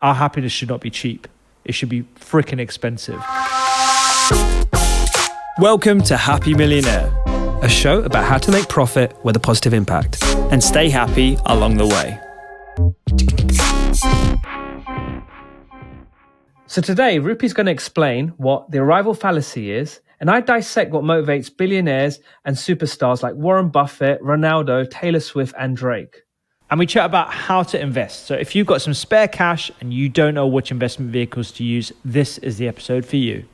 our happiness should not be cheap. It should be freaking expensive. Welcome to Happy Millionaire, a show about how to make profit with a positive impact and stay happy along the way. So today, Rupy's going to explain what the arrival fallacy is, and I dissect what motivates billionaires and superstars like Warren Buffett, Ronaldo, Taylor Swift, and Drake. And we chat about how to invest. So if you've got some spare cash and you don't know which investment vehicles to use, this is the episode for you.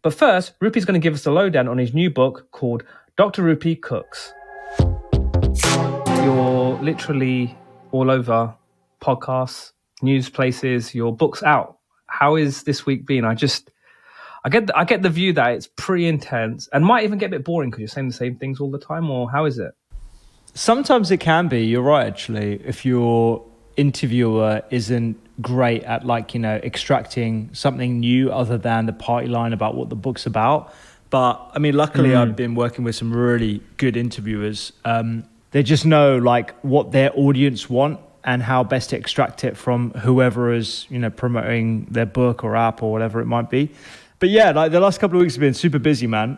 But first, Rupy's going to give us a lowdown on his new book called Dr. Rupy Cooks. You're literally all over podcasts, news places, your book's out. How is this week been? I get the view that it's pretty intense and might even get a bit boring because you're saying the same things all the time, or how is it? Sometimes it can be. You're right, actually. If your interviewer isn't great at extracting something new other than the party line about what the book's about. But I mean, luckily I've been working with some really good interviewers. They just know what their audience want and how best to extract it from whoever is, promoting their book or app or whatever it might be. But yeah, the last couple of weeks have been super busy, man.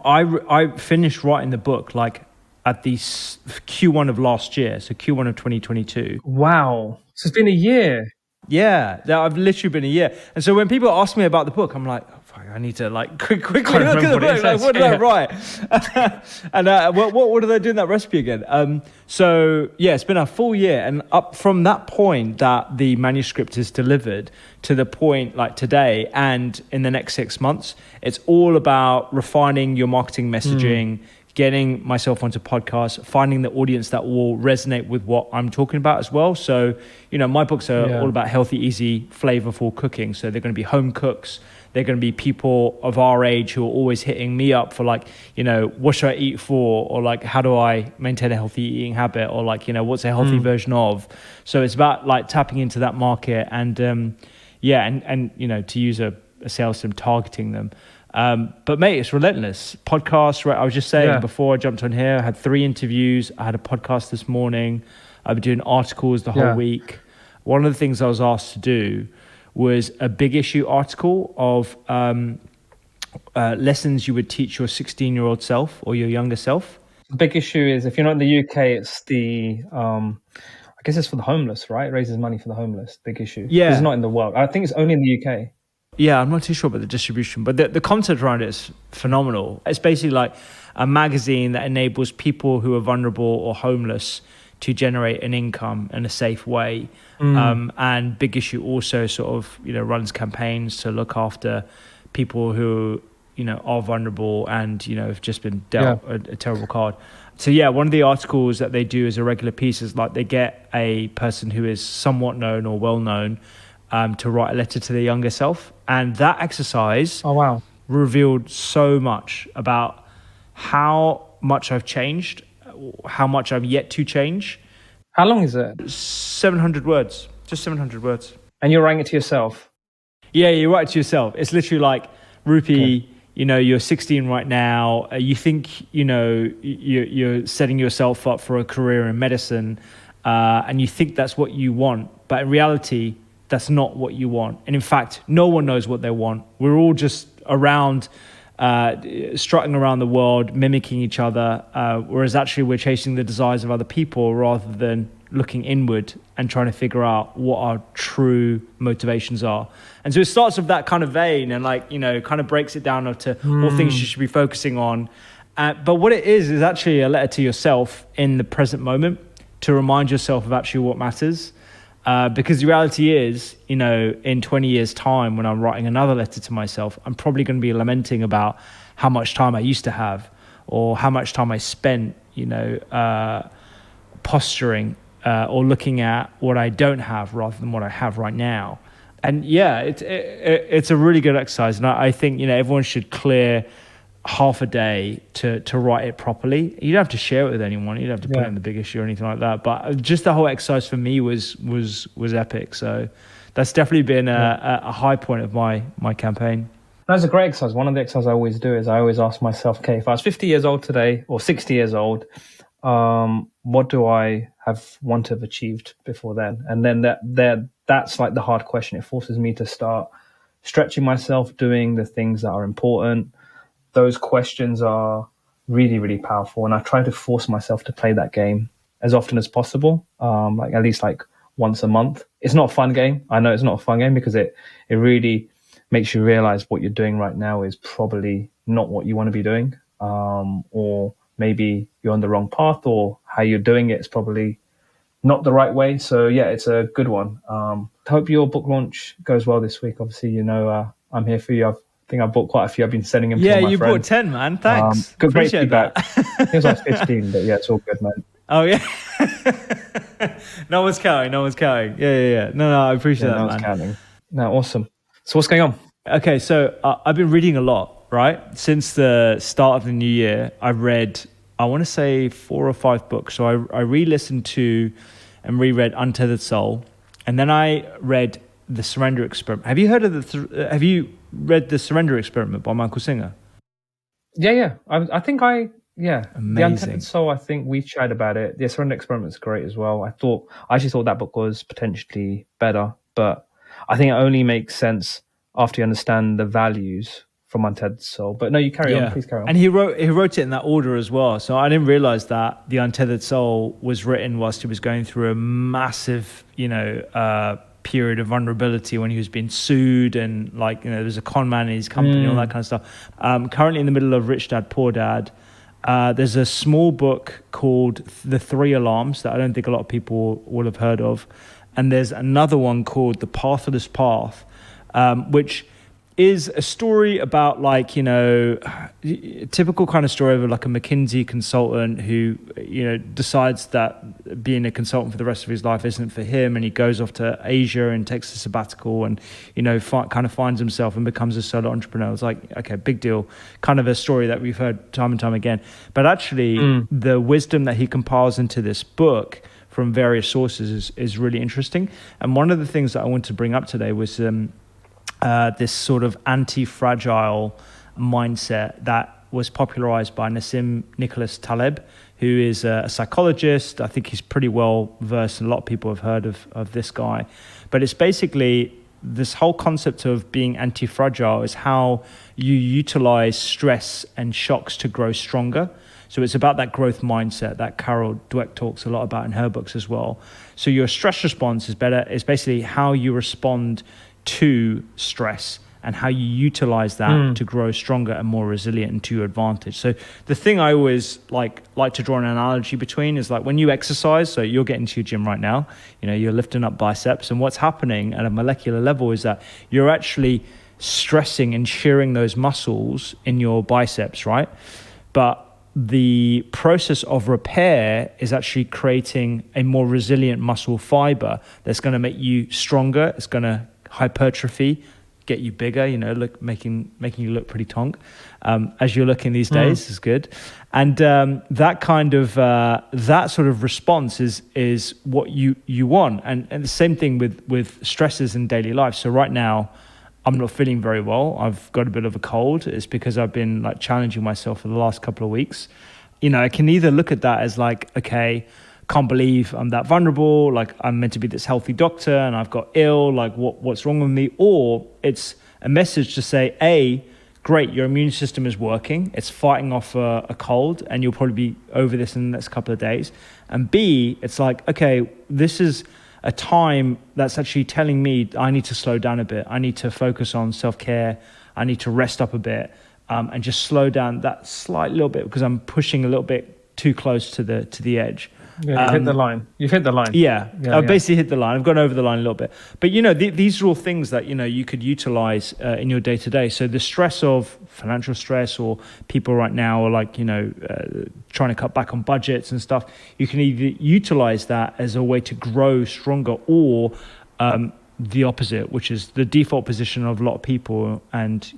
I finished writing the book at the Q1 of last year, so Q1 of 2022. Wow. So it's been a year. Yeah, I've literally been a year. And so when people ask me about the book, I'm like, oh, fuck, I need to quickly look at the book. What did I write? And what did I do in that recipe again? So yeah, it's been a full year. And up from that point that the manuscript is delivered to the point today and in the next 6 months, it's all about refining your marketing messaging, getting myself onto podcasts, finding the audience that will resonate with what I'm talking about as well. So, my books are all about healthy, easy, flavorful cooking. So they're going to be home cooks. They're going to be people of our age who are always hitting me up for what should I eat for? Or how do I maintain a healthy eating habit? Or what's a healthy version of? So it's about tapping into that market and, and to use a sales term, targeting them. But mate, it's relentless. Podcasts, right? I was just saying before I jumped on here, I had 3 interviews. I had a podcast this morning. I've been doing articles the whole week. One of the things I was asked to do was a big issue article of lessons you would teach your 16-year-old self or your younger self. The big issue is, if you're not in the UK, it's the, I guess it's for the homeless, right? It raises money for the homeless. Big issue. Yeah. It's not in the world. I think it's only in the UK. Yeah, I'm not too sure about the distribution, but the content around it is phenomenal. It's basically a magazine that enables people who are vulnerable or homeless to generate an income in a safe way. And Big Issue also sort of, runs campaigns to look after people who, are vulnerable and, have just been dealt a terrible card. So yeah, one of the articles that they do as a regular piece is they get a person who is somewhat known or well known to write a letter to their younger self. And that exercise revealed so much about how much I've changed, how much I'm yet to change. How long is it? 700 words, just 700 words. And you're writing it to yourself? Yeah, you write it to yourself. It's literally Rupy, you're 16 right now. You think, you're setting yourself up for a career in medicine and you think that's what you want. But in reality, that's not what you want. And in fact, no one knows what they want. We're all just around, strutting around the world, mimicking each other, whereas actually we're chasing the desires of other people rather than looking inward and trying to figure out what our true motivations are. And so it starts with that kind of vein and kind of breaks it down to all things you should be focusing on. But what it is actually a letter to yourself in the present moment to remind yourself of actually what matters. Because the reality is, in 20 years' time, when I'm writing another letter to myself, I'm probably going to be lamenting about how much time I used to have or how much time I spent, posturing or looking at what I don't have rather than what I have right now. And yeah, it's a really good exercise. And I think, everyone should clear half a day to write it properly. You don't have to share it with anyone. You don't have to put it in the Big Issue or anything like that. But just the whole exercise for me was epic. So that's definitely been a high point of my campaign. That's a great exercise. One of the exercises I always do is I always ask myself, okay, if I was 50 years old today or 60 years old, what do I want to have achieved before then? And then that's like the hard question. It forces me to start stretching myself, doing the things that are important. Those questions are really, really powerful. And I try to force myself to play that game as often as possible, like at least like once a month. It's not a fun game. I know it's not a fun game because it really makes you realize what you're doing right now is probably not what you want to be doing. Or maybe you're on the wrong path, or how you're doing it is probably not the right way. So yeah, it's a good one. Hope your book launch goes well this week. Obviously, you know, I'm here for you. I think I bought quite a few. I've been sending them to all my you friends. bought 10, man. Thanks. Good, great Appreciate feedback. that. It was like 15, but yeah, it's all good, man. Oh, yeah. No one's counting. Yeah. No, I appreciate that, no man. one's counting. No, awesome. So what's going on? Okay, so I've been reading a lot, right? Since the start of the new year, I've read, I want to say 4 or 5 books. So I re-listened to and reread Untethered Soul. And then I read The Surrender Experiment. Have you heard of have you read The Surrender Experiment by Michael Singer? Yeah. I think yeah. Amazing. The Untethered Soul, I think we chatted about it. The Surrender Experiment's great as well. I actually thought that book was potentially better, but I think it only makes sense after you understand the values from Untethered Soul. But no, you carry on. Please carry on. And he wrote it in that order as well. So I didn't realize that The Untethered Soul was written whilst he was going through a massive, period of vulnerability when he was being sued, and there was a con man in his company, all that kind of stuff. Currently in the middle of Rich Dad, Poor Dad. There's a small book called The 3 Alarms that I don't think a lot of people will have heard of. And there's another one called The Pathless Path, which is a story about typical kind of story of like a McKinsey consultant who, decides that being a consultant for the rest of his life isn't for him. And he goes off to Asia and takes a sabbatical and, kind of finds himself and becomes a solo entrepreneur. It's like, okay, big deal. Kind of a story that we've heard time and time again. But actually the wisdom that he compiles into this book from various sources is really interesting. And one of the things that I want to bring up today was this sort of anti-fragile mindset that was popularized by Nassim Nicholas Taleb, who is a psychologist. I think he's pretty well versed, and a lot of people have heard of this guy. But it's basically this whole concept of being anti-fragile is how you utilize stress and shocks to grow stronger. So it's about that growth mindset that Carol Dweck talks a lot about in her books as well. So your stress response is basically how you respond to stress and how you utilize that to grow stronger and more resilient and to your advantage. So the thing I always like to draw an analogy between is like when you exercise, so you're getting to your gym right now, you're lifting up biceps, and what's happening at a molecular level is that you're actually stressing and shearing those muscles in your biceps, right? But the process of repair is actually creating a more resilient muscle fiber that's going to make you stronger. It's going to hypertrophy, get you bigger, making you look pretty tonk, as you're looking these days is good. And that kind of that sort of response is what you want. And the same thing with stresses in daily life. So right now I'm not feeling very well. I've got a bit of a cold. It's because I've been challenging myself for the last couple of weeks. I can either look at that as okay, can't believe I'm that vulnerable, I'm meant to be this healthy doctor and I've got ill, what's wrong with me? Or it's a message to say, A, great, your immune system is working, it's fighting off a cold, and you'll probably be over this in the next couple of days. And B, it's okay, this is a time that's actually telling me I need to slow down a bit, I need to focus on self-care, I need to rest up a bit, and just slow down that slight little bit because I'm pushing a little bit too close to the edge. Yeah, you've hit the line. Yeah, I've basically hit the line. I've gone over the line a little bit. But, these are all things that, you could utilize in your day-to-day. So the stress of financial stress, or people right now are trying to cut back on budgets and stuff, you can either utilize that as a way to grow stronger, or the opposite, which is the default position of a lot of people, and,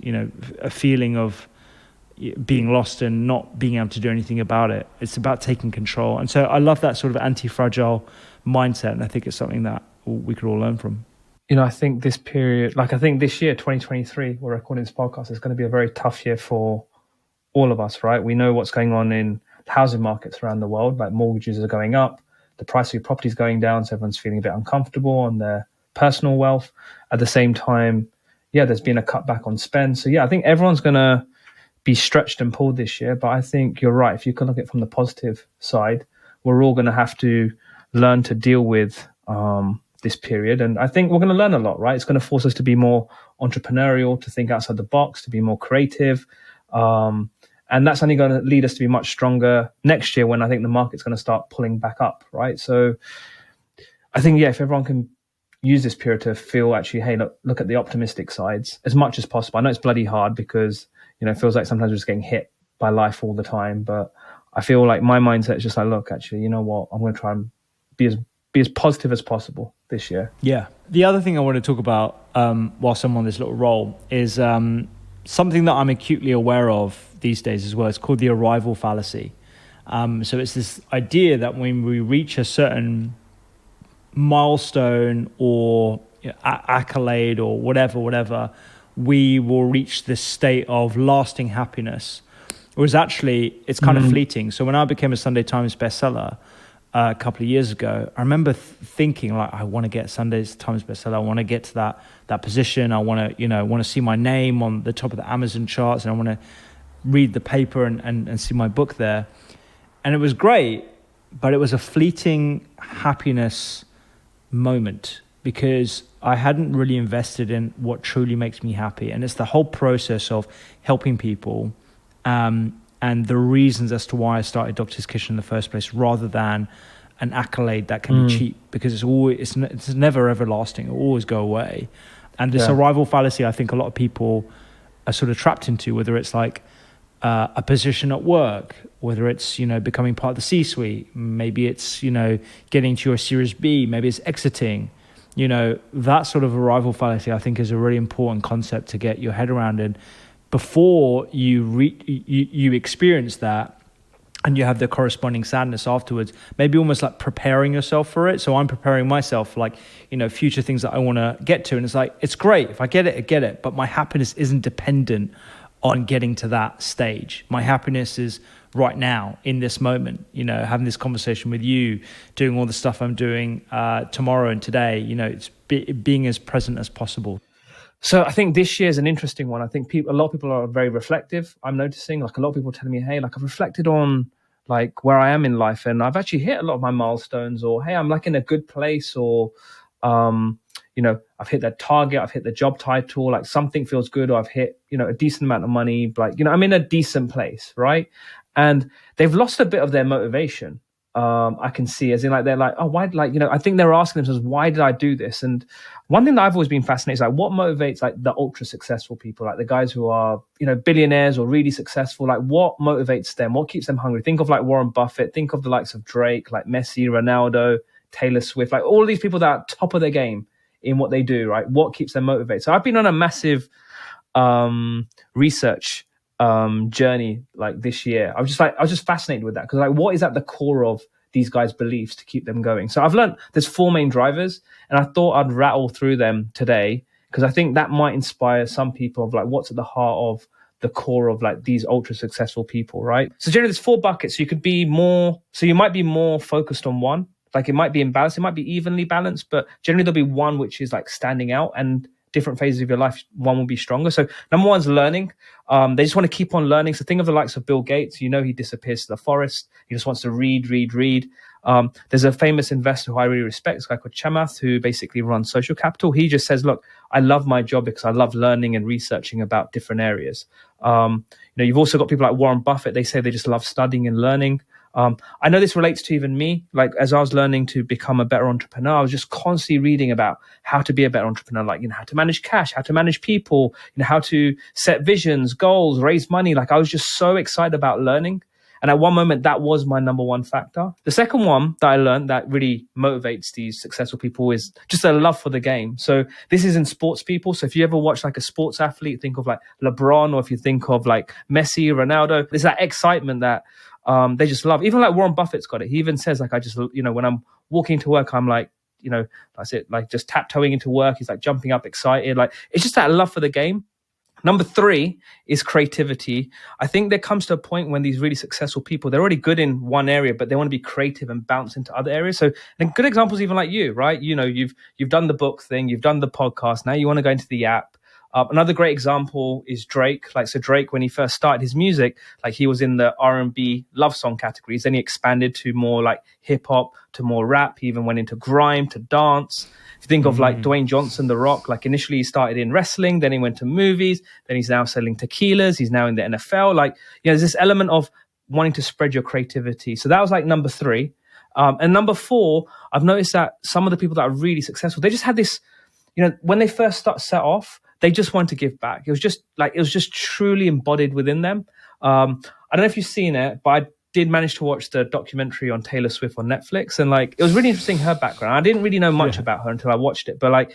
a feeling of being lost and not being able to do anything about it. It's about taking control. And so I love that sort of anti-fragile mindset, and I think it's something that we could all learn from. I think this period, I think this year, 2023, we're recording this podcast, is going to be a very tough year for all of us, right? We know what's going on in housing markets around the world, mortgages are going up, the price of your property is going down, so everyone's feeling a bit uncomfortable on their personal wealth. At the same time, there's been a cutback on spend. So I think everyone's going to be stretched and pulled this year. But I think you're right. If you can look at it from the positive side, we're all going to have to learn to deal with this period. And I think we're going to learn a lot, right? It's going to force us to be more entrepreneurial, to think outside the box, to be more creative. And that's only going to lead us to be much stronger next year when I think the market's going to start pulling back up, right? So I think, if everyone can use this period to feel actually, hey, look at the optimistic sides as much as possible. I know it's bloody hard because, it feels like sometimes we're just getting hit by life all the time. But I feel like my mindset is just like, look, actually, you know what? I'm going to try and be as positive as possible this year. Yeah. The other thing I want to talk about whilst I'm on this little roll is something that I'm acutely aware of these days as well. It's called the arrival fallacy. So it's this idea that when we reach a certain milestone or accolade or whatever, we will reach this state of lasting happiness. Whereas actually, it's kind of fleeting. So when I became a Sunday Times bestseller a couple of years ago, I remember thinking like, I want to get Sunday Times bestseller. I want to get to that position. I want to, want to see my name on the top of the Amazon charts, and I want to read the paper and see my book there. And it was great, but it was a fleeting happiness moment because I hadn't really invested in what truly makes me happy. And it's the whole process of helping people and the reasons as to why I started Doctor's Kitchen in the first place, rather than an accolade that can be cheap, because it's never everlasting. It will always go away. And this arrival fallacy, I think a lot of people are sort of trapped into, whether it's like a position at work, whether it's, becoming part of the C-suite, maybe it's, getting to your Series B, maybe it's exiting. That sort of arrival fallacy, I think, is a really important concept to get your head around. And before you experience that and you have the corresponding sadness afterwards, maybe almost like preparing yourself for it. So I'm preparing myself for future things that I want to get to. And it's like, it's great. If I get it, I get it. But my happiness isn't dependent on getting to that stage. My happiness is right now in this moment, having this conversation with you, doing all the stuff I'm doing tomorrow and today, it's being as present as possible. So I think this year is an interesting one. I think a lot of people are very reflective. I'm noticing a lot of people telling me, hey, I've reflected on where I am in life, and I've actually hit a lot of my milestones, or, hey, I'm in a good place, or, I've hit that target, I've hit the job title, something feels good, or I've hit, a decent amount of money, I'm in a decent place, right? And they've lost a bit of their motivation. I can see, as in they're like, oh, why? I think they're asking themselves, why did I do this? And one thing that I've always been fascinated is what motivates the ultra successful people, the guys who are, billionaires or really successful. What motivates them? What keeps them hungry? Think of Warren Buffett. Think of the likes of Drake, Messi, Ronaldo, Taylor Swift, all of these people that are top of their game in what they do, right? What keeps them motivated? So I've been on a massive research journey this year. I was just fascinated with that, because what is at the core of these guys' beliefs to keep them going? So I've learned there's 4 main drivers, and I thought I'd rattle through them today, because I think that might inspire some people of what's at the heart of the core of these ultra successful people, right? So generally there's 4 buckets. So you might be more focused on one. It might be imbalanced, it might be evenly balanced, but generally there'll be one which is standing out, and different phases of your life, one will be stronger. So number 1's learning. They just want to keep on learning. So think of the likes of Bill Gates. He disappears to the forest. He just wants to read. There's a famous investor who I really respect, this guy called Chamath, who basically runs Social Capital. He just says, look, I love my job because I love learning and researching about different areas. You've also got people like Warren Buffett. They say they just love studying and learning. I know this relates to even me. As I was learning to become a better entrepreneur, I was just constantly reading about how to be a better entrepreneur, how to manage cash, how to manage people, how to set visions, goals, raise money. I was just so excited about learning. And at one moment, that was my number 1 factor. The second one that I learned that really motivates these successful people is just a love for the game. So this is in sports people. So if you ever watch a sports athlete, think of LeBron, or if you think of Messi, Ronaldo, there's that excitement that they just love. Even Warren Buffett's got it. He even says I just, when I'm walking to work, I'm that's it, just taptoeing into work. He's jumping up excited. It's just that love for the game. Number 3 is creativity. I think there comes to a point when these really successful people, they're already good in one area, but they want to be creative and bounce into other areas. So, and good examples, even like you, right? You know, you've done the book thing, you've done the podcast. Now you want to go into the app. Another great example is Drake. Like, so Drake, when he first started his music, like he was in the R&B love song categories. Then he expanded to more like hip hop, to more rap. He even went into grime, to dance. If you think of like Dwayne Johnson, The Rock, like initially he started in wrestling, then he went to movies, then he's now selling tequilas, he's now in the NFL. Like, you know, there's this element of wanting to spread your creativity. So that was like number 3. And number 4, I've noticed that some of the people that are really successful, they just had this, you know, when they first set off, they just wanted to give back. It was just truly embodied within them. I don't know if you've seen it, but I did manage to watch the documentary on Taylor Swift on Netflix, and like it was really interesting, her background. I didn't really know much about her until I watched it, but like,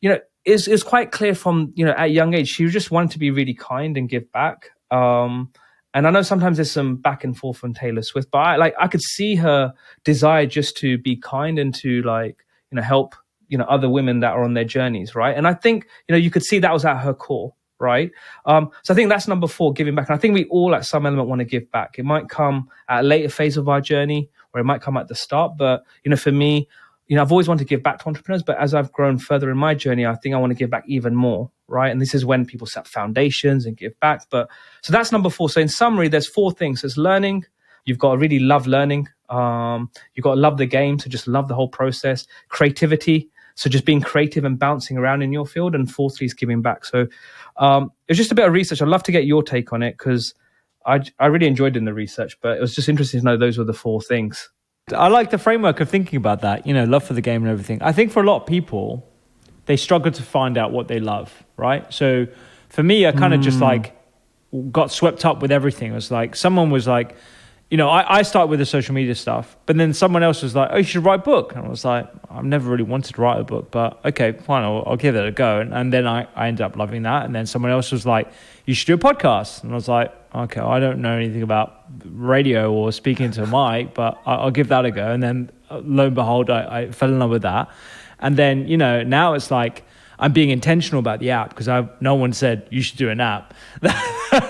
you know, it's quite clear from, you know, at a young age she just wanted to be really kind and give back. And I know sometimes there's some back and forth from Taylor Swift, but I could see her desire just to be kind and to, like, you know, help, you know, other women that are on their journeys, right? And I think, you know, you could see that was at her core, right? So I think that's number 4, giving back. And I think we all at some element want to give back. It might come at a later phase of our journey, or it might come at the start. But, you know, for me, you know, I've always wanted to give back to entrepreneurs, but as I've grown further in my journey, I think I want to give back even more, right? And this is when people set foundations and give back. But so that's number 4. So in summary, there's 4 things. There's learning. You've got to really love learning. You've got to love the game. So just love the whole process. Creativity. So just being creative and bouncing around in your field. And 4th is giving back. So it's just a bit of research. I'd love to get your take on it, because I really enjoyed doing the research, but it was just interesting to know those were the 4 things. I like the framework of thinking about that, you know, love for the game and everything. I think for a lot of people, they struggle to find out what they love, right? So for me, I kind of just like got swept up with everything. It was like, someone was like, you know, I started with the social media stuff, but then someone else was like, oh, you should write a book. And I was like, I've never really wanted to write a book, but okay, fine, I'll give it a go. And then I ended up loving that. And then someone else was like, you should do a podcast. And I was like, okay, I don't know anything about radio or speaking to a mic, but I'll give that a go. And then lo and behold, I fell in love with that. And then, you know, now it's like, I'm being intentional about the app, because no one said you should do an app.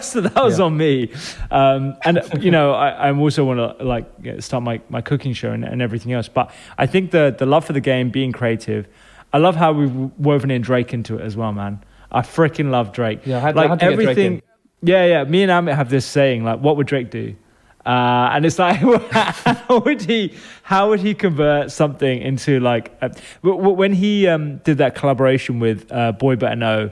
So that was on me. And, you know, I also want to like start my cooking show and everything else. But I think the love for the game, being creative, I love how we've woven in Drake into it as well, man. I freaking love Drake. Yeah, I like had to everything. Get Drake in. Yeah. Me and Amit have this saying, like, what would Drake do? And it's like, how would he convert something into like, when he did that collaboration with Boy Better Know,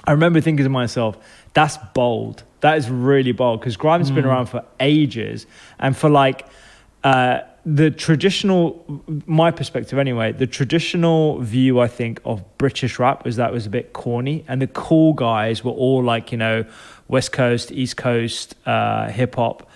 I remember thinking to myself, that's bold. That is really bold, because grime's been around for ages. And for like the traditional, my perspective anyway, the traditional view, I think, of British rap was that it was a bit corny. And the cool guys were all like, you know, West Coast, East Coast, hip hop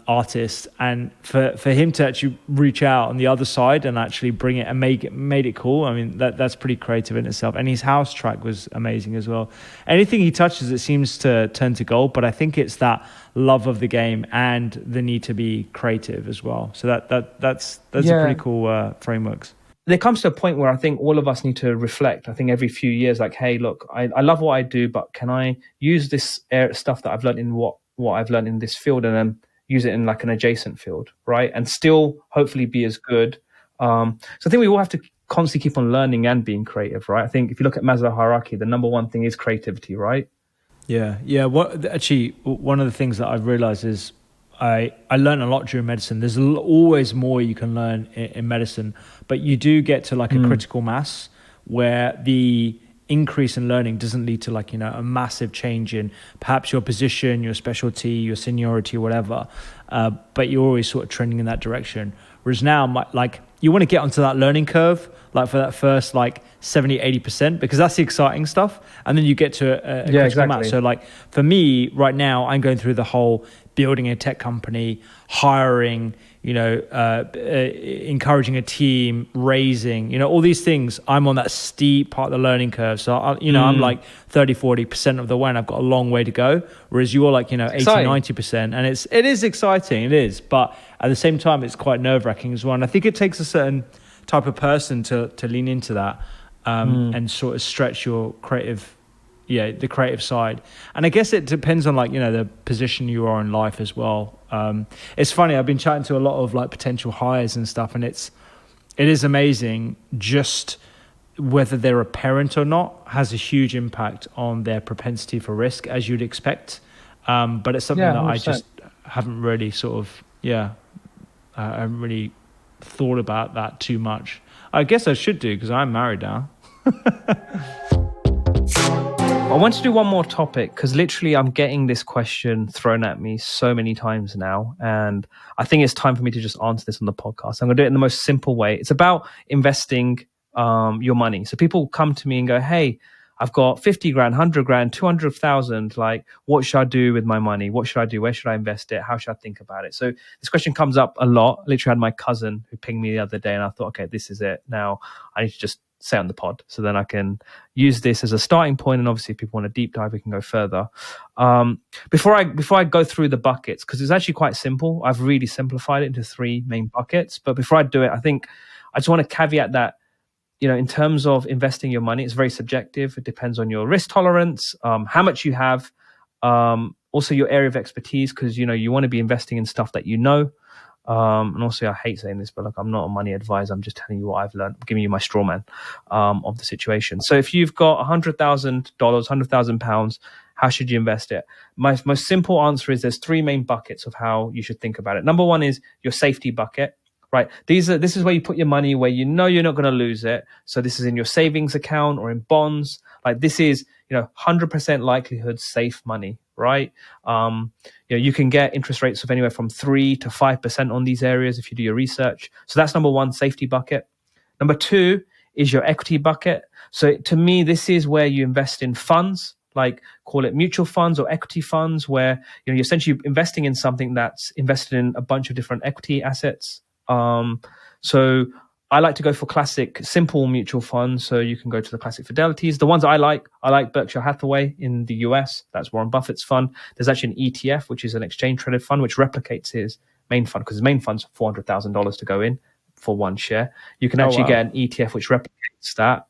artist, and for him to actually reach out on the other side and actually bring it and made it cool. I mean, that's pretty creative in itself. And his house track was amazing as well. Anything he touches, it seems to turn to gold. But I think it's that love of the game and the need to be creative as well. So that's a pretty cool frameworks. There comes to a point where I think all of us need to reflect. I think every few years, like, hey, look, I love what I do, but can I use this stuff that I've learned in what I've learned in this field, and then use it in like an adjacent field, right? And still hopefully be as good. So I think we all have to constantly keep on learning and being creative, right? I think if you look at Maslow's hierarchy, the number 1 thing is creativity, right? Yeah. One of the things that I've realized is I learned a lot during medicine. There's always more you can learn in medicine, but you do get to like a critical mass where the increase in learning doesn't lead to like, you know, a massive change in perhaps your position, your specialty, your seniority, or whatever. But you're always sort of trending in that direction. Whereas now, like, you want to get onto that learning curve, like for that first like 70, 80%, because that's the exciting stuff. And then you get to a critical mass. So like for me right now, I'm going through the whole building a tech company, hiring, you know, encouraging a team, raising, you know, all these things. I'm on that steep part of the learning curve. So, I'm like 30, 40% of the way, and I've got a long way to go. Whereas you're like, you know, 80, 90%. And it is exciting. It is. But at the same time, it's quite nerve wracking as well. And I think it takes a certain type of person to lean into that and sort of stretch your creative, the creative side. And I guess it depends on like, the position you are in life as well. It's funny, I've been chatting to a lot of like potential hires and stuff, and it is amazing just whether they're a parent or not has a huge impact on their propensity for risk, as you'd expect. But it's something that 100%. I just haven't really I haven't really thought about that too much. I guess I should do, because I'm married now. I want to do one more topic, because literally I'm getting this question thrown at me so many times now, and I think it's time for me to just answer this on the podcast. I'm going to do it in the most simple way. It's about investing your money. So people come to me and go, hey, I've got 50 grand, 100 grand, 200,000. Like, what should I do with my money? What should I do? Where should I invest it? How should I think about it? So this question comes up a lot. Literally had my cousin who pinged me the other day, and I thought, okay, this is it. Now I need to just say on the pod, so then I can use this as a starting point. And obviously if people want a deep dive, we can go further. Before I go through the buckets, because it's actually quite simple, I've really simplified it into 3 main buckets. But before I do it, I think I just want to caveat that, in terms of investing your money, it's very subjective. It depends on your risk tolerance, how much you have, also your area of expertise, because, you want to be investing in stuff that and also I hate saying this, but like, I'm not a money advisor. I'm just telling you what I've learned. I'm giving you my straw man of the situation. So if you've got $100,000, £100,000, how should you invest it? My most simple answer is there's 3 main buckets of how you should think about it. Number 1 is your safety bucket. Right. This is where you put your money, where you're not going to lose it. So this is in your savings account or in bonds. Like, this is, 100% likelihood safe money, right? You can get interest rates of anywhere from 3 to 5% on these areas if you do your research. So that's number 1, safety bucket. Number 2 is your equity bucket. So to me, this is where you invest in funds, like call it mutual funds or equity funds, where you're essentially investing in something that's invested in a bunch of different equity assets. So I like to go for classic, simple mutual funds. So you can go to the classic Fidelities. The ones I like Berkshire Hathaway in the US. That's Warren Buffett's fund. There's actually an ETF, which is an exchange traded fund, which replicates his main fund, because his main fund's $400,000 to go in for 1 share. You can actually get an ETF which replicates that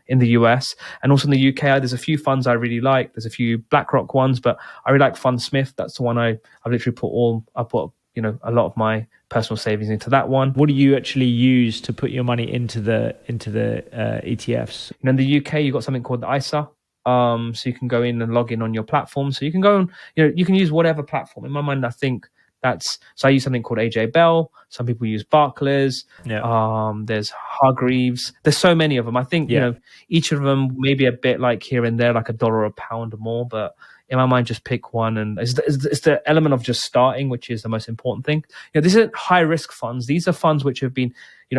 in the US. And also in the UK, there's a few funds I really like. There's a few BlackRock ones, but I really like Fundsmith. That's the one I've literally put a lot of my personal savings into that one. What do you actually use to put your money into the ETFs? In the UK, you've got something called the ISA. So you can go in and log in on your platform. So you can go on, you can use whatever platform. In my mind, I think so I use something called AJ Bell. Some people use Barclays. Yeah. There's Hargreaves. There's so many of them. I think, each of them maybe a bit like here and there, like $1 or £1 more, but in my mind, just pick one. And it's the element of just starting, which is the most important thing. This isn't high risk funds. These are funds which have been,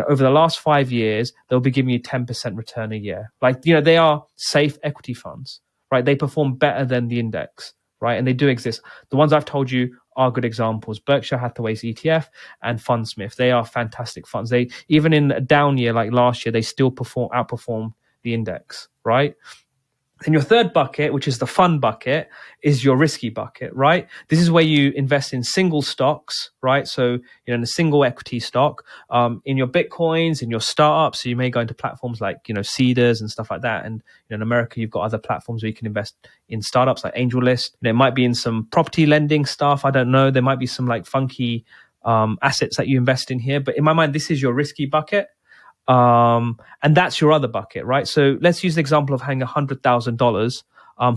over the last 5 years, they'll be giving you 10% return a year. Like, they are safe equity funds, right? They perform better than the index, right? And they do exist. The ones I've told you are good examples. Berkshire Hathaway's ETF and Fundsmith, they are fantastic funds. They, even in a down year like last year, they still outperform the index, right? And your third bucket, which is the fun bucket, is your risky bucket, right? This is where you invest in single stocks, right? So, in a single equity stock, in your Bitcoins, in your startups. So you may go into platforms like, Seeders and stuff like that. And in America, you've got other platforms where you can invest in startups like AngelList. It might be in some property lending stuff. I don't know. There might be some like funky assets that you invest in here. But in my mind, this is your risky bucket. And that's your other bucket, right? So let's use the example of having $100,000.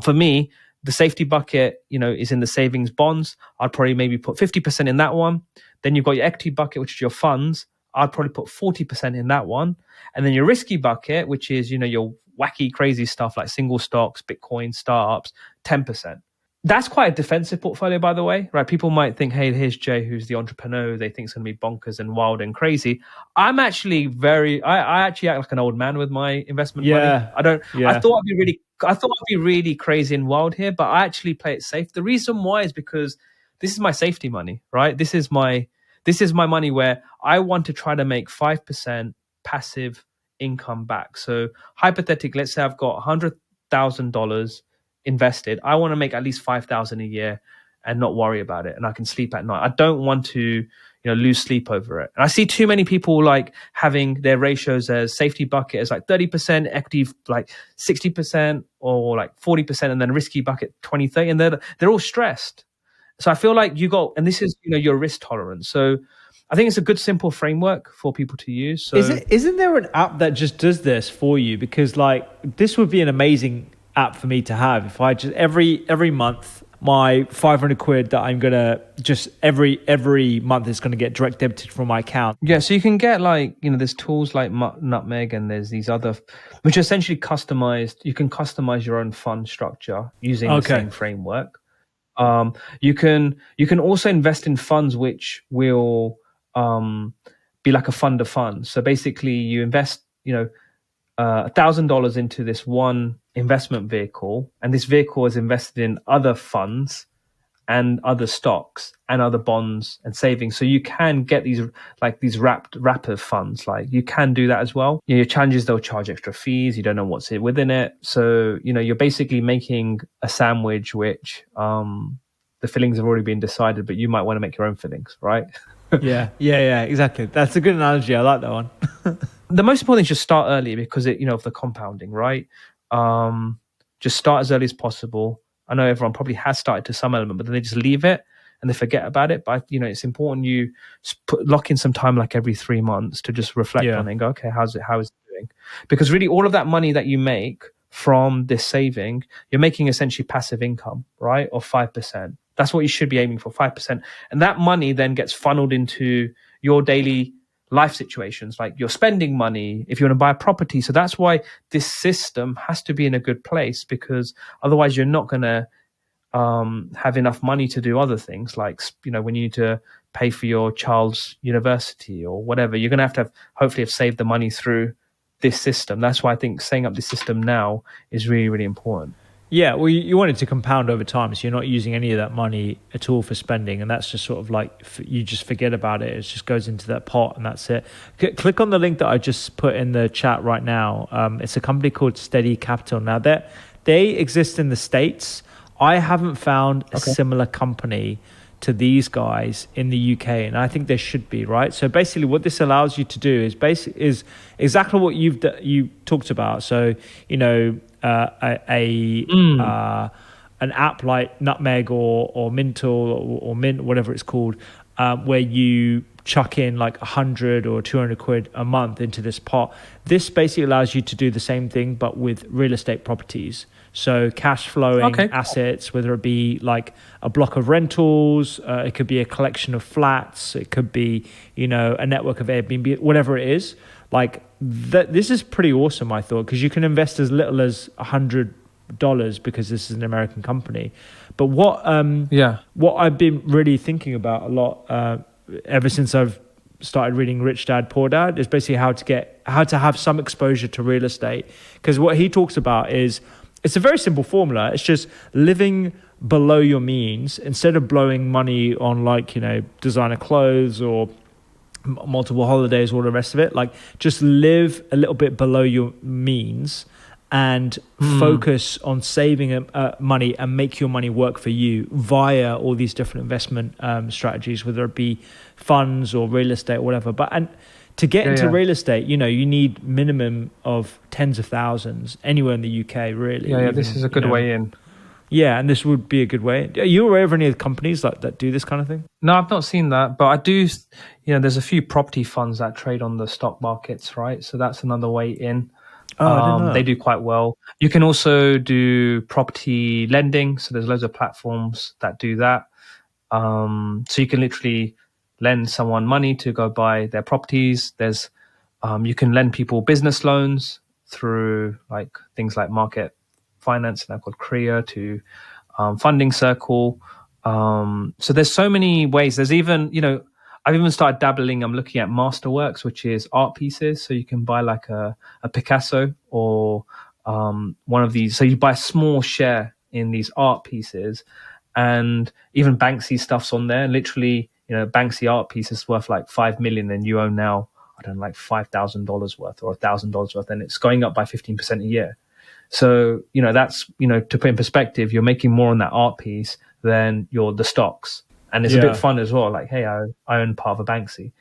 For me, the safety bucket, is in the savings bonds. I'd probably maybe put 50% in that one. Then you've got your equity bucket, which is your funds. I'd probably put 40% in that one. And then your risky bucket, which is, your wacky, crazy stuff like single stocks, Bitcoin, startups, 10%. That's quite a defensive portfolio, by the way, right? People might think, hey, here's Jay, who's the entrepreneur, they think it's going to be bonkers and wild and crazy. I'm actually I actually act like an old man with my investment money. I thought I'd be really crazy and wild here, but I actually play it safe. The reason why is because this is my safety money, right? This is my money where I want to try to make 5% passive income back. So hypothetically, let's say I've got $100,000 invested. I want to make at least 5,000 a year and not worry about it, and I can sleep at night. I don't want to, lose sleep over it. And I see too many people like having their ratios as safety bucket as like 30%, equity like 60%, or like 40%, and then risky bucket 20-30, and they're all stressed. So I feel like and this is your risk tolerance. So I think it's a good simple framework for people to use. So isn't there an app that just does this for you? Because like this would be an amazing app for me to have if I just every month my 500 quid that I'm gonna just every month is gonna get direct debited from my account. Yeah, so you can get like there's tools like Nutmeg, and there's these other which are essentially customized. You can customize your own fund structure using the same framework. You can also invest in funds which will be like a fund of funds. So basically, you invest $1,000 into this one investment vehicle, and this vehicle is invested in other funds and other stocks and other bonds and savings. So you can get these wrapper funds. Like you can do that as well. Your challenge is they'll charge extra fees. You don't know what's within it. So you're basically making a sandwich which the fillings have already been decided, but you might want to make your own fillings, right? Yeah, exactly. That's a good analogy. I like that one. The most important thing is just start early because of the compounding, right? Just start as early as possible. I know everyone probably has started to some element, but then they just leave it and they forget about it. But it's important you lock in some time, like every 3 months, to just reflect on it and go, okay, how is it doing? Because really, all of that money that you make from this saving, you're making essentially passive income, right? Or 5%. That's what you should be aiming for, 5%. And that money then gets funneled into your daily life situations, like you're spending money if you want to buy a property. So that's why this system has to be in a good place, because otherwise you're not going to have enough money to do other things, like when you need to pay for your child's university or whatever. You're going to have hopefully have saved the money through this system. That's why I think setting up this system now is really, really important. Yeah, well, you want it to compound over time, so you're not using any of that money at all for spending, and that's just sort of like you just forget about it. It just goes into that pot, and that's it. Click on the link that I just put in the chat right now. It's a company called Steady Capital. Now, they exist in the States. I haven't found a similar company to these guys in the UK, and I think there should be, right? So basically, what this allows you to do is exactly what you talked about. So an app like Nutmeg or Mintle or Mint, whatever it's called, where you chuck in like 100 or 200 quid a month into this pot. This basically allows you to do the same thing, but with real estate properties. So cash flowing assets, whether it be like a block of rentals, it could be a collection of flats, it could be, a network of Airbnb, whatever it is. Like this is pretty awesome, I thought, because you can invest as little as $100 because this is an American company. But what I've been really thinking about a lot ever since I've started reading Rich Dad Poor Dad is basically how to have some exposure to real estate. Because what he talks about is, it's a very simple formula. It's just living below your means instead of blowing money on designer clothes or multiple holidays, all the rest of it. Like just live a little bit below your means and focus on saving money and make your money work for you via all these different investment strategies, whether it be funds or real estate or whatever. And to get into real estate, you need minimum of tens of thousands anywhere in the UK, really. Yeah, this is a good way in. Yeah, and this would be a good way. Are you aware of any of the companies that do this kind of thing? No, I've not seen that, but I do. There's a few property funds that trade on the stock markets, right? So that's another way in. I didn't know. They do quite well. You can also do property lending. So there's loads of platforms that do that. So you can literally lend someone money to go buy their properties. There's you can lend people business loans through like things like Market Finance, now called Korea, to Funding Circle. So there's so many ways. There's even, I've even started dabbling. I'm looking at Masterworks, which is art pieces. So you can buy like a Picasso or one of these. So you buy a small share in these art pieces, and even Banksy stuff's on there. Literally, Banksy art piece is worth like 5 million, and you own now, I don't know, like $5,000 worth or $1,000 worth, and it's going up by 15% a year. So, that's, to put in perspective, you're making more on that art piece than the stocks. and it's a bit fun as well. Like, hey, I own part of a Banksy.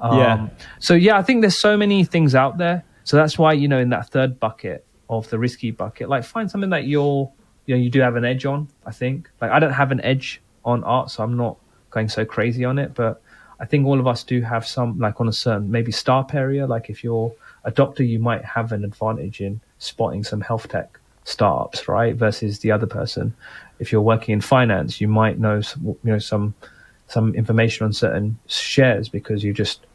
Yeah. So yeah, I think there's so many things out there. So that's why, you know, in that third bucket of the risky bucket, like find something that you do have an edge on. I think, like, I don't have an edge on art, so I'm not going so crazy on it. But I think all of us do have some, like, on a certain maybe startup area. Like if you're a doctor, you might have an advantage in spotting some health tech startups, right? Versus the other person. If you're working in finance, you might know some information on certain shares because you just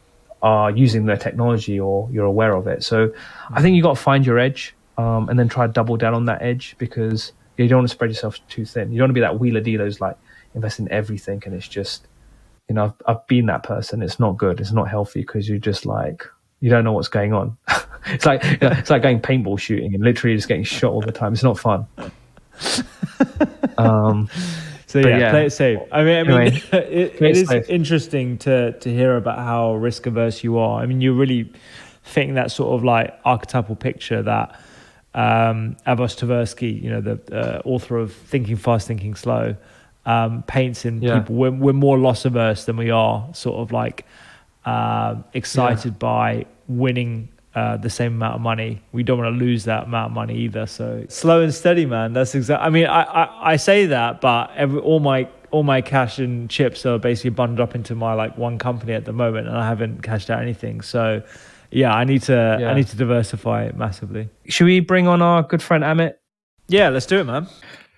are using their technology or you're aware of it. So I think you got to find your edge, and then try to double down on that edge, because you don't want to spread yourself too thin. You don't want to be that wheeler dealer who's like invest in everything, and it's just, you know, I've been that person. It's not good. It's not healthy, because you just like, you don't know what's going on. It's like, you know, it's like going paintball shooting and literally just getting shot all the time. It's not fun. So yeah, play it safe. I mean, Anyway, it is interesting to hear about how risk averse you are. I mean, you're really fitting that sort of like archetypal picture that Amos Tversky, you know, the author of Thinking Fast, Thinking Slow, paints in people. We're more loss averse than we are sort of like excited by winning the same amount of money. We don't want to lose that amount of money either. So slow and steady, man. That's exactly. I mean, I say that, but all my cash and chips are basically bundled up into my like one company at the moment, and I haven't cashed out anything. So yeah, I need to diversify it massively. Should we bring on our good friend Amit? Yeah, let's do it, man.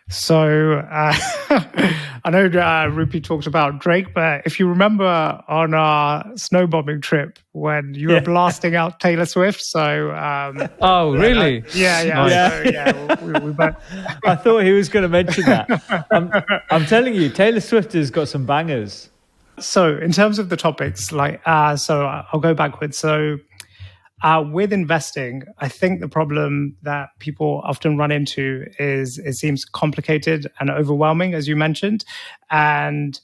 So I know Rupy talked about Drake, but if you remember on our snowbombing trip when you were blasting out Taylor Swift, so oh really? We both. I thought he was going to mention that. I'm telling you, Taylor Swift has got some bangers. So in terms of the topics, like so I'll go backwards. So with investing, I think the problem that people often run into is it seems complicated and overwhelming, as you mentioned. And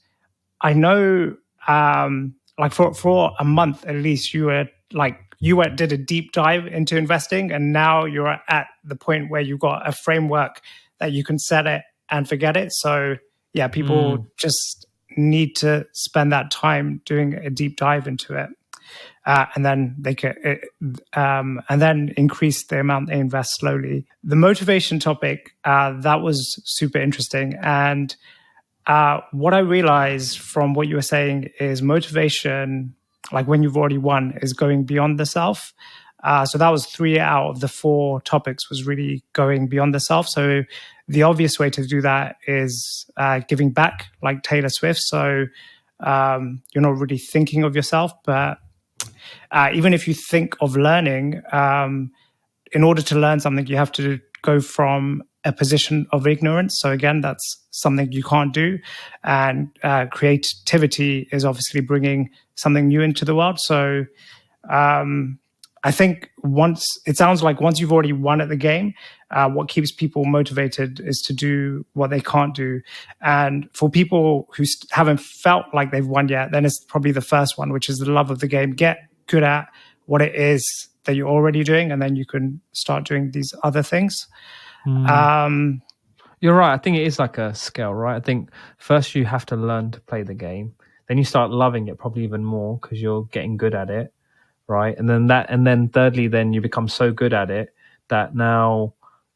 I know, like for a month at least, you did a deep dive into investing, and now you're at the point where you've got a framework that you can set it and forget it. So yeah, people just need to spend that time doing a deep dive into it. And then they can, and then increase the amount they invest slowly. The motivation topic, that was super interesting. And what I realized from what you were saying is motivation, like when you've already won, is going beyond the self. So that was 3 out of the 4 topics was really going beyond the self. So the obvious way to do that is giving back, like Taylor Swift. So you're not really thinking of yourself, but even if you think of learning, in order to learn something, you have to go from a position of ignorance. So again, that's something you can't do. And creativity is obviously bringing something new into the world. So I think once you've already won at the game, what keeps people motivated is to do what they can't do. And for people who haven't felt like they've won yet, then it's probably the first one, which is the love of the game. Get good at what it is that you're already doing, and then you can start doing these other things. You're right. I think it is like a scale, right? I think first you have to learn to play the game. Then you start loving it probably even more because you're getting good at it, right? And then thirdly, then you become so good at it that now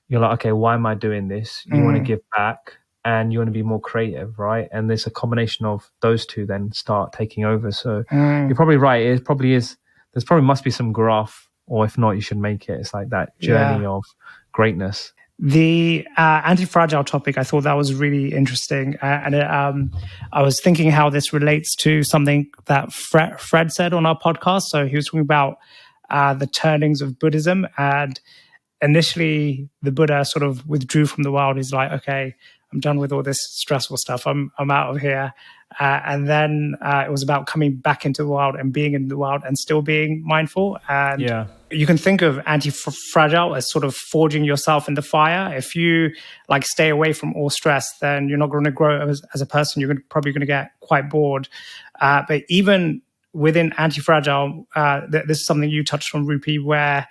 you're like, okay, why am I doing this? You want to give back and you want to be more creative, right? And there's a combination of those two then start taking over. So you're probably right. It probably is. There's probably must be some graph, or if not, you should make it. It's like that journey of greatness. The anti-fragile topic, I thought that was really interesting. And I was thinking how this relates to something that Fred said on our podcast. So he was talking about the turnings of Buddhism. And initially, the Buddha sort of withdrew from the world. He's like, okay, I'm done with all this stressful stuff. I'm out of here. And then it was about coming back into the world and being in the world and still being mindful. And you can think of anti-fragile as sort of forging yourself in the fire. If you like stay away from all stress, then you're not going to grow as a person. You're probably going to get quite bored. But even within anti-fragile, this is something you touched on, Rupy, where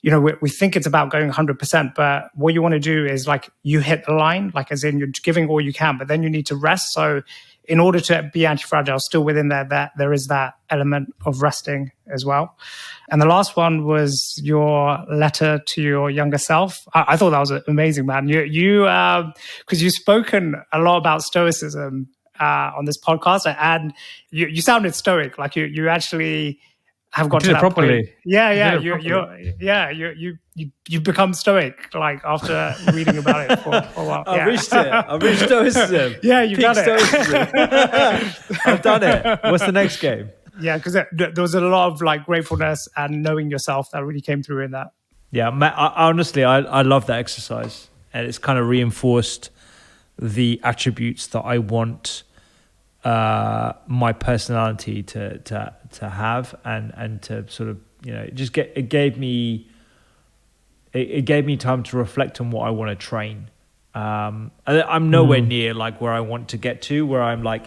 you know, we think it's about going 100%, but what you want to do is like you hit the line, like as in you're giving all you can, but then you need to rest. So in order to be anti-fragile, still within that there is that element of resting as well. And the last one was your letter to your younger self. I thought that was amazing, man. You because you've spoken a lot about stoicism on this podcast, and you sounded stoic. Like you actually have got to that properly. point. Yeah. You've become stoic, like after reading about it for a while. I've reached it. I've reached stoicism. Yeah, you've done it. I've done it. What's the next game? Yeah, because there was a lot of like gratefulness and knowing yourself that really came through in that. Yeah, honestly, I love that exercise, and it's kind of reinforced the attributes that I want my personality to have, and to sort of, you know, it gave me time to reflect on what I want to train. I'm nowhere near like where I want to get to, where I'm like,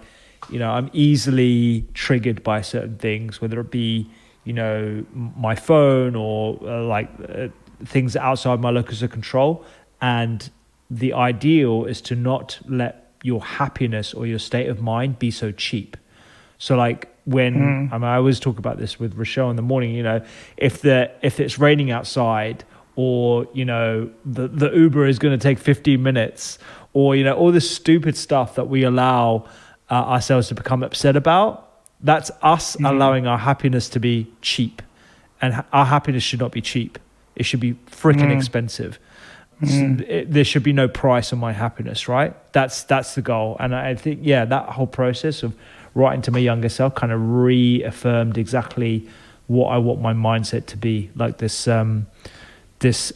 you know, I'm easily triggered by certain things, whether it be, you know, my phone or things outside my locus of control. And the ideal is to not let your happiness or your state of mind be so cheap. So like when I always talk about this with Rochelle in the morning, you know, if it's raining outside, or, you know, the Uber is going to take 15 minutes, or, you know, all this stupid stuff that we allow ourselves to become upset about, that's us allowing our happiness to be cheap. And our happiness should not be cheap. It should be freaking expensive. There should be no price on my happiness, right? That's the goal. And I think, yeah, that whole process of writing to my younger self kind of reaffirmed exactly what I want my mindset to be, like this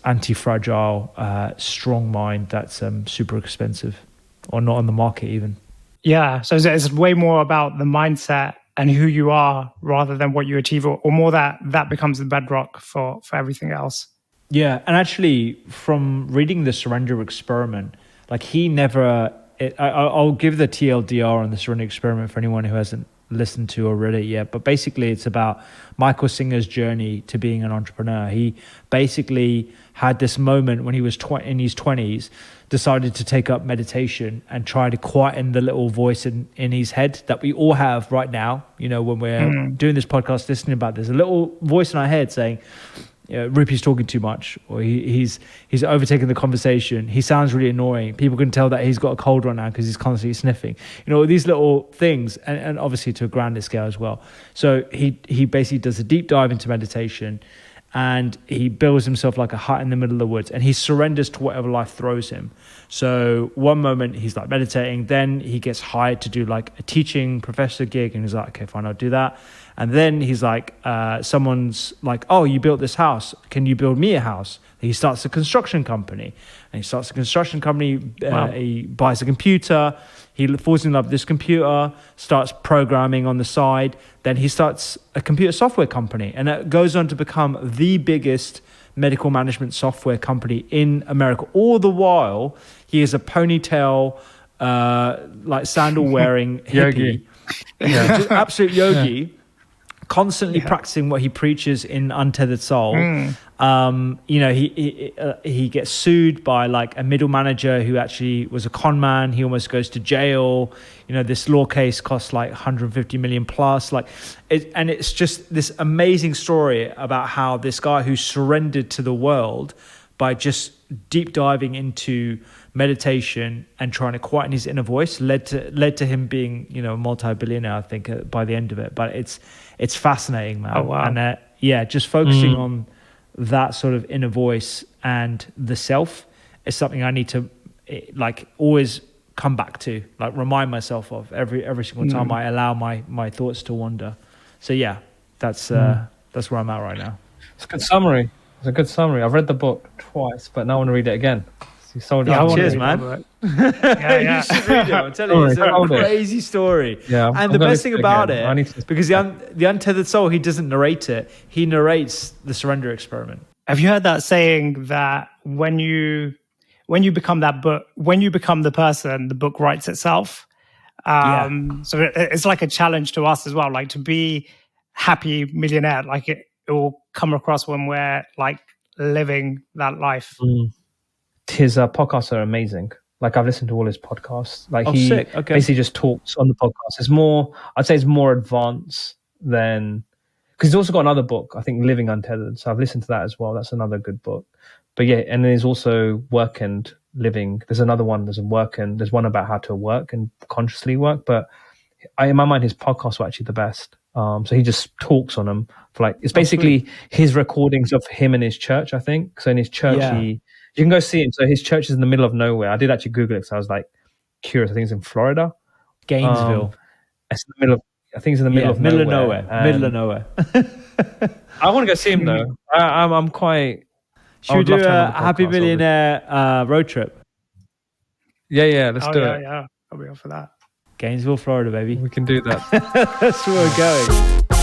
anti-fragile, strong mind that's super expensive, or not on the market even. Yeah, so it's way more about the mindset and who you are rather than what you achieve, or more that becomes the bedrock for everything else. Yeah, and actually from reading the Surrender Experiment, like he never... I'll give the TLDR on the Surrender Experiment for anyone who hasn't listened to or read it yet, but basically it's about Michael Singer's journey to being an entrepreneur. He basically had this moment when he was in his 20s, decided to take up meditation and try to quieten the little voice in his head that we all have right now. You know, when we're doing this podcast, listening about, there's a little voice in our head saying, Rupy's talking too much, or he's overtaking the conversation. He sounds really annoying. People can tell that he's got a cold right now because he's constantly sniffing. You know, these little things, and obviously to a grander scale as well. So he basically does a deep dive into meditation, and he builds himself like a hut in the middle of the woods, and he surrenders to whatever life throws him. So one moment he's like meditating, then he gets hired to do like a teaching professor gig, and he's like, okay, fine, I'll do that. And then he's like, someone's like, oh, you built this house. Can you build me a house? He starts a construction company. And he starts a construction company. Wow. He buys a computer. He falls in love with this computer, starts programming on the side. Then he starts a computer software company. And it goes on to become the biggest medical management software company in America. All the while, he is a ponytail, like sandal-wearing hippie. Just absolute yogi. Constantly practicing what he preaches in Untethered Soul. You know, he gets sued by like a middle manager who actually was a con man. He almost goes to jail. You know, this law case costs like 150 million plus. Like, and it's just this amazing story about how this guy who surrendered to the world by just deep diving into meditation and trying to quieten his inner voice led to him being, you know, a multi-billionaire, I think, by the end of it. But it's fascinating, man. Oh, wow. And just focusing on that sort of inner voice and the self is something I need to like always come back to, like remind myself of every single time I allow my thoughts to wander. So yeah, that's where I'm at right now. It's a good summary. It's a good summary. I've read the book twice, but now I want to read it again. You sold it. Yeah, cheers, man. Yeah. You should read it. I'm telling you, it's a crazy story. Yeah, and the best thing about it, because the Untethered Soul, he doesn't narrate it. He narrates the Surrender Experiment. Have you heard that saying that when you become that book, when you become the person, the book writes itself? So it's like a challenge to us as well, like to be happy millionaire. Like it will come across when we're like living that life. His podcasts are amazing. Like I've listened to all his podcasts. Like Oh, he sick. Okay. basically just talks on the podcast. It's more, I'd say it's more advanced than, because he's also got another book, I think Living Untethered. So I've listened to that as well. That's another good book. But yeah, and there's also Work and Living. There's another one, there's one about how to work and consciously work. But in my mind, his podcasts were actually the best. So he just talks on them for like, it's basically his recordings of him and his church, I think. So in his church, you can go see him. So his church is in the middle of nowhere. I did actually Google it because I was like curious. I think it's in Florida. Gainesville. It's in the middle of, I think it's in the middle of nowhere. Middle of nowhere. I want to go see him though. I'm quite. Should we do a Happy Millionaire road trip? Yeah, let's do it. Yeah, I'll be up for that. Gainesville, Florida, baby. We can do that. That's where we're going.